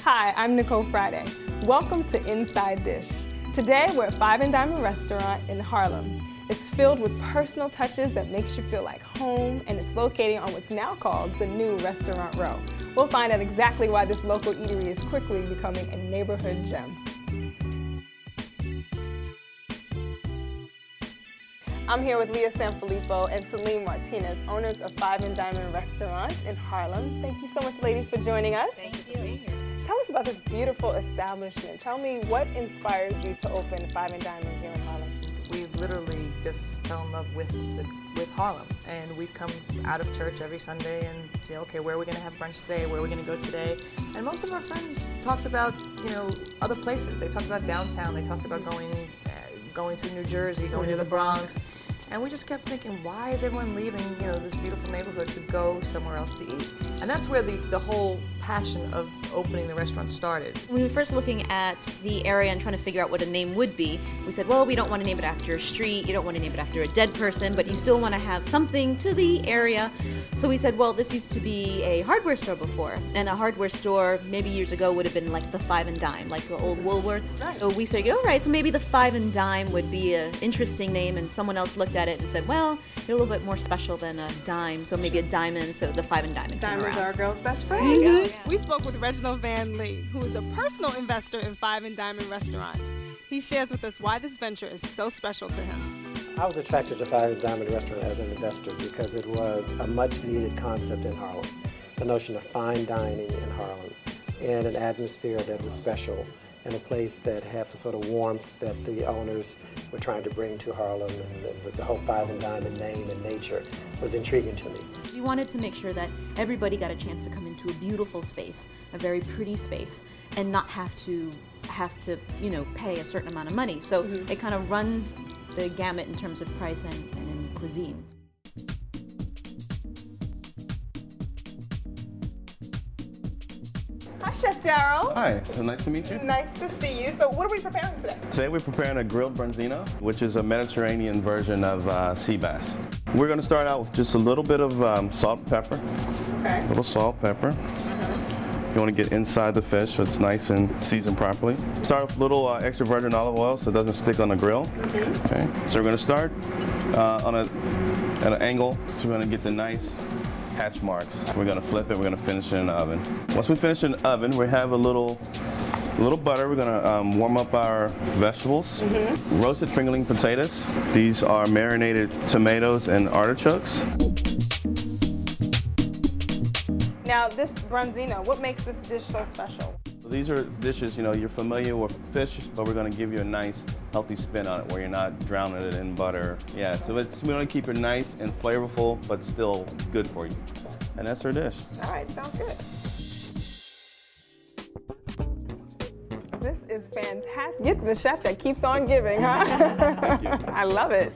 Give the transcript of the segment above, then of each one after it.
Hi, I'm Nicole Friday. Welcome to Inside Dish. Today we're at Five and Diamond Restaurant in Harlem. It's filled with personal touches that makes you feel like home, and it's located on what's now called the new Restaurant Row. We'll find out exactly why this local eatery is quickly becoming a neighborhood gem. I'm here with Leah Sanfilippo and Celine Martinez, owners of Five and Diamond Restaurant in Harlem. Thank you so much, ladies, for joining us. Thank you for being here. Tell us about this beautiful establishment. Tell me what inspired you to open Five and Diamond here in Harlem. We literally just fell in love with Harlem, and we'd come out of church every Sunday and say, okay, where are we going to have brunch today? Where are we going to go today? And most of our friends talked about, other places. They talked about downtown. They talked about going to New Jersey, going to the Bronx. And we just kept thinking, why is everyone leaving, this beautiful neighborhood to go somewhere else to eat? And that's where the whole passion of opening the restaurant started. We were first looking at the area and trying to figure out what a name would be. We said, well, we don't want to name it after a street, you don't want to name it after a dead person, but you still want to have something to the area. So we said, well, this used to be a hardware store before, and a hardware store maybe years ago would have been like the Five and Dime, like the old Woolworths. Right. So we said, all right, so maybe the Five and Dime would be an interesting name, and someone else looked at it and said, well, you're a little bit more special than a dime, so maybe a diamond, so the Five and Diamond came Diamonds around. are a girl's best friend. We spoke with Reginald Van Lee, who is a personal investor in Five and Diamond Restaurant. He shares with us why this venture is so special to him. I was attracted to Five and Diamond Restaurant as an investor because it was a much needed concept in Harlem. The notion of fine dining in Harlem and an atmosphere that was special and a place that had the sort of warmth that the owners were trying to bring to Harlem, and the whole Five and Diamond name and nature was intriguing to me. We wanted to make sure that everybody got a chance to come into a beautiful space, a very pretty space, and not have to pay a certain amount of money. So it kind of runs the gamut in terms of price and in cuisine. Hi, Chef Darryl. Hi, so nice to meet you. Nice to see you. So what are we preparing today? Today we're preparing a grilled branzino, which is a Mediterranean version of sea bass. We're going to start out with just a little bit of salt and pepper. Okay. A little salt, pepper. You want to get inside the fish so it's nice and seasoned properly. Start with a little extra virgin olive oil so it doesn't stick on the grill. Okay. So we're going to start at an angle, so we're going to get the nice hatch marks. We're going to flip it, we're going to finish it in the oven. Once we finish in the oven, we have a little butter. We're going to warm up our vegetables. Roasted fingerling potatoes. These are marinated tomatoes and artichokes. Now, this branzino, what makes this dish so special? These are dishes, you're familiar with fish, but we're going to give you a nice, healthy spin on it where you're not drowning it in butter. Yeah, so we want to keep it nice and flavorful, but still good for you. And that's our dish. All right, sounds good. This is fantastic. You're the chef that keeps on giving, huh? Thank you. I love it.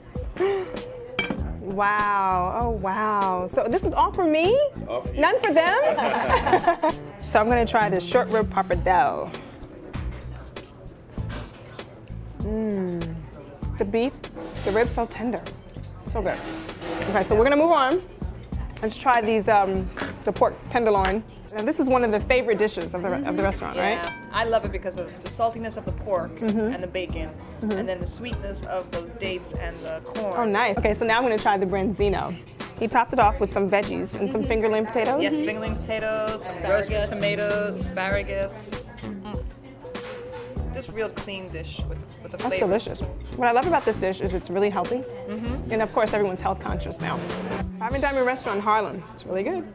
Wow, oh wow. So this is all for me? All for you. None for them? So I'm gonna try this short rib pappardelle. The beef, the rib's so tender. So good. Okay, so we're gonna move on. Let's try these, the pork tenderloin. Now this is one of the favorite dishes of the restaurant, right? Yeah, I love it because of the saltiness of the pork and the bacon, and then the sweetness of those dates and the corn. Oh, nice. Okay, so now I'm gonna try the branzino. He topped it off with some veggies and some fingerling potatoes. Yes, fingerling potatoes, roasted tomatoes, asparagus. Just real clean dish with the That's flavors. delicious. What I love about this dish is it's really healthy. And of course, everyone's health conscious now. Five and Diamond Restaurant in Harlem. It's really good.